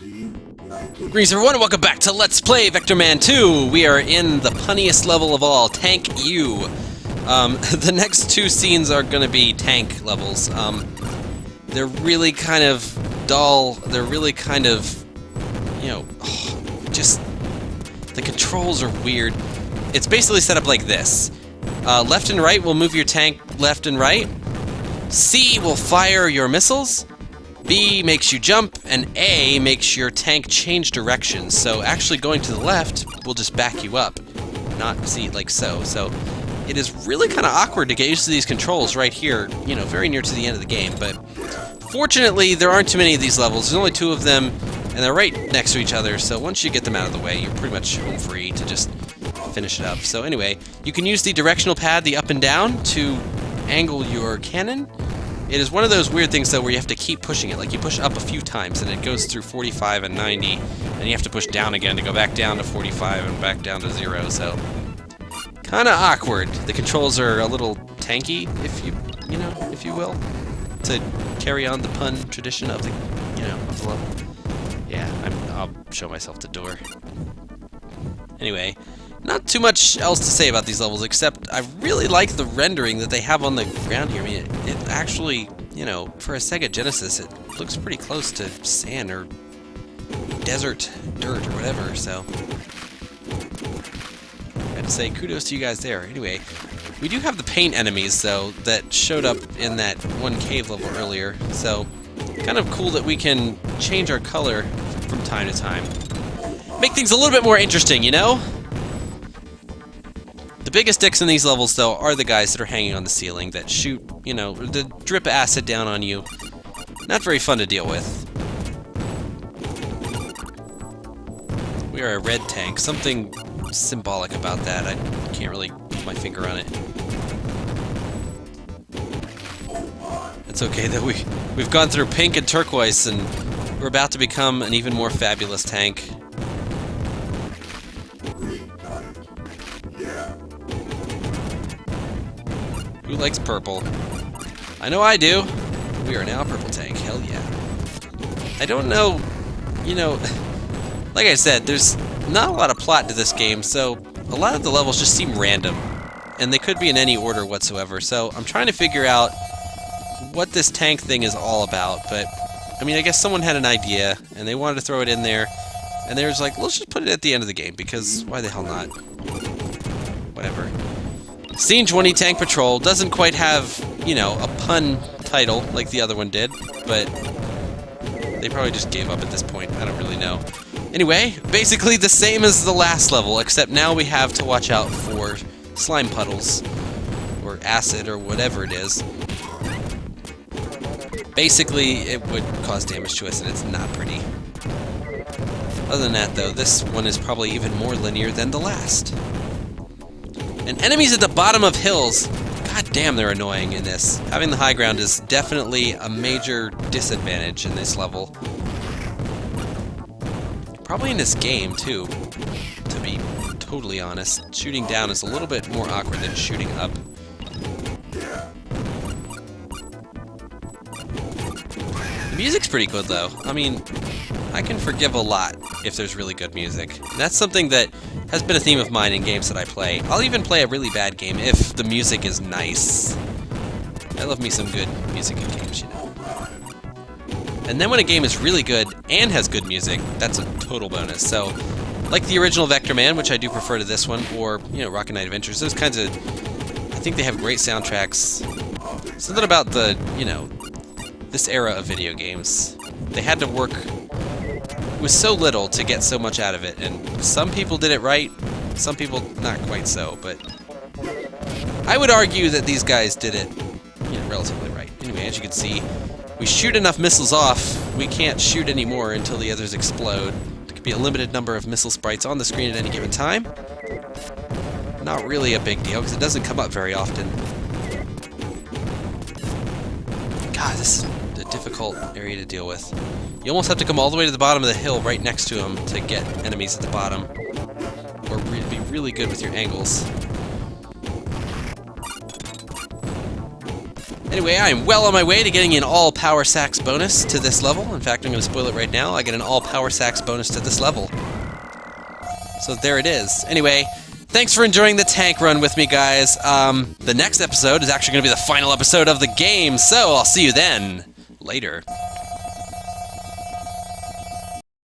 Greetings everyone and welcome back to Let's Play Vectorman 2! We are in the punniest level of all, Tank U. The next two scenes are going to be tank levels. They're really kind of dull, they're really kind of, you know, just, the controls are weird. It's basically set up like this. Left and right will move your tank left and right. C will fire your missiles. B makes you jump, and A makes your tank change direction. So actually going to the left will just back you up, not see like so. So it is really kind of awkward to get used to these controls right here, you know, very near to the end of the game. But fortunately, there aren't too many of these levels. There's only two of them, and they're right next to each other. So once you get them out of the way, you're pretty much home free to just finish it up. So anyway, you can use the directional pad, the up and down, to angle your cannon. It is one of those weird things, though, where you have to keep pushing it. Like, you push up a few times, and it goes through 45 and 90, and you have to push down again to go back down to 45 and back down to 0, so kind of awkward. The controls are a little tanky, if you will, to carry on the pun tradition of the, of the level. Yeah, I'll show myself the door. Anyway, not too much else to say about these levels, except I really like the rendering that they have on the ground here. I mean, it actually, for a Sega Genesis, it looks pretty close to sand or desert dirt or whatever, so I have to say kudos to you guys there. Anyway, we do have the paint enemies, though, that showed up in that one cave level earlier, so kind of cool that we can change our color from time to time. Make things a little bit more interesting, you know? The biggest dicks in these levels, though, are the guys that are hanging on the ceiling that shoot, that drip acid down on you. Not very fun to deal with. We are a red tank. Something symbolic about that. I can't really put my finger on it. It's okay, though. We've gone through pink and turquoise, and we're about to become an even more fabulous tank. Who likes purple? I know I do. We are now a purple tank. Hell yeah. I don't know, like I said, there's not a lot of plot to this game, so a lot of the levels just seem random. And they could be in any order whatsoever, so I'm trying to figure out what this tank thing is all about, but I mean, I guess someone had an idea, and they wanted to throw it in there, and they was like, let's just put it at the end of the game, because why the hell not? Whatever. Scene 20 Tank Patrol doesn't quite have, a pun title like the other one did, but they probably just gave up at this point. I don't really know. Anyway, basically the same as the last level, except now we have to watch out for slime puddles, or acid, or whatever it is. Basically, it would cause damage to us, and it's not pretty. Other than that, though, this one is probably even more linear than the last. And enemies at the bottom of hills, god damn, they're annoying in this. Having the high ground is definitely a major disadvantage in this level. Probably in this game, too, to be totally honest. Shooting down is a little bit more awkward than shooting up. The music's pretty good, though. I mean, I can forgive a lot if there's really good music. And that's something that has been a theme of mine in games that I play. I'll even play a really bad game if the music is nice. I love me some good music in games, And then when a game is really good and has good music, that's a total bonus. So, like the original Vectorman, which I do prefer to this one, or, Rocket Knight Adventures, those kinds of... I think they have great soundtracks. Something about the, this era of video games. They had to work with so little to get so much out of it, and some people did it right, some people not quite so, but I would argue that these guys did it, relatively right. Anyway, as you can see, we shoot enough missiles off, we can't shoot anymore until the others explode. There could be a limited number of missile sprites on the screen at any given time. Not really a big deal, because it doesn't come up very often. God, this is a difficult area to deal with. You almost have to come all the way to the bottom of the hill right next to them to get enemies at the bottom. Or be really good with your angles. Anyway, I'm well on my way to getting an all power sax bonus to this level. In fact, I'm going to spoil it right now. I get an all power sax bonus to this level. So there it is. Anyway, thanks for enjoying the tank run with me, guys. The next episode is actually going to be the final episode of the game, so I'll see you then. Later.